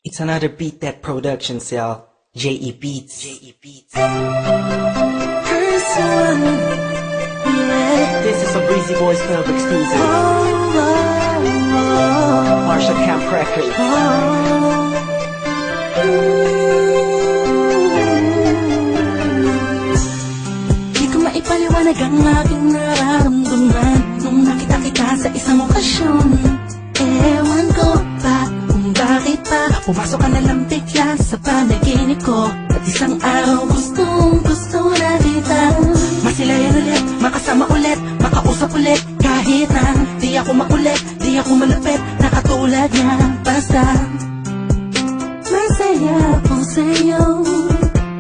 It's another Beat That production, y'all. J.E. Beats. This is a Breezy Boys Club exclusive. Marshall Camp Records. Di ko maipaliwanag ang aking nararamdaman nung nakita kita sa isang okasyon. Ewan ko ba kung bakit pa pumasok ka na lang bigla sa panaginip ko. At isang araw gusto na kita masilayan ulit, makasama ulit, makausap ulit. Kahit na di ako makulit, di ako malapit na katulad niya. Basta masaya ako sa'yo,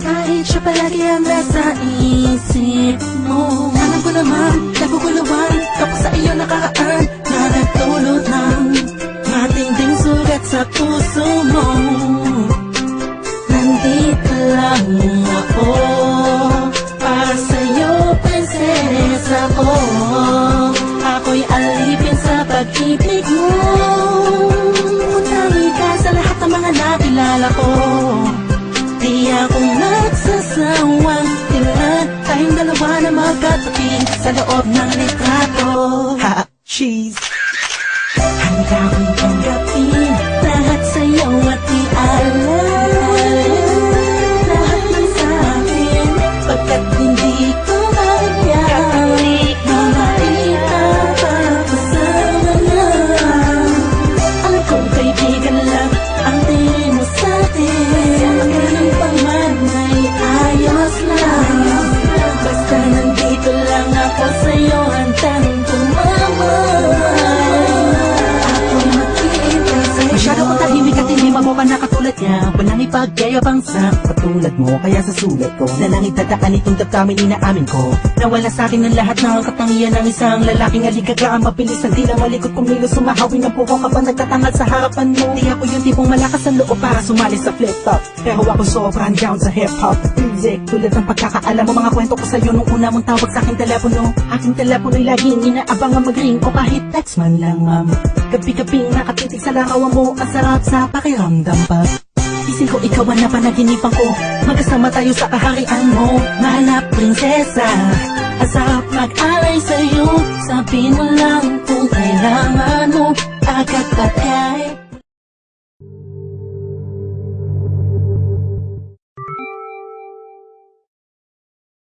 kahit siya palagi ang nasa isip mo. Alam ko naman, naguguluhan kapag sa iyo nakaraan na nagdulot ng matinding sugat sa puso mo. Nandito lang ako para sa'yo, prinsesa ko. Ako'y alipin sa pag-ibig mo. Puntangi ka sa lahat ng mga nakilala ko. Di ako nagsasawang tingnan tayong dalawa na magkatabi sa loob ng litrato. Ha, cheese. Handa kong tanggapin lahat sa'yo at ialam lahat ng sa'kin, pagkat hindi ko kaya makita kasama na. Alam kong kaibigan lang ang tingin mo sa'tin, ang ganun pa man ay ayos lang. Basta nandito lang ako sa'yo, handang masyado kong tahimik at hindi mabuka na katulad niya. Walang ipagyayabang sa katulad mo, kaya sa sulat ko na lang itadaan itong damdamin inaamin ko. Nawala sa akin ang lahat ng katangian ng isang lalaking aligagaan, mabilis ang tila malikot kumilos, sumahawin ang puko kapag nagtatangad sa harapan mo. Di ako yung tipong malakas ang loob para sumali sa flip-top, pero ako sobrang down sa hip-hop music. Tulad ng pagkakaalam mo, mga kwento ko sa'yo nung una mong tawag sa aking telepono. Aking telepono'y laging inaabang ang mag-ring o kahit text man lang, gabi-gabing nakatitig sa larawan mo. Ang sarap sa pakiramdam pa. Isip ko ikaw ang napanaginipan ko, magkasama tayo sa kaharian mo. Mahal na prinsesa, ang sarap mag-alay sa'yo. Sabihin mo lang kung kailangan mo, agad-agad.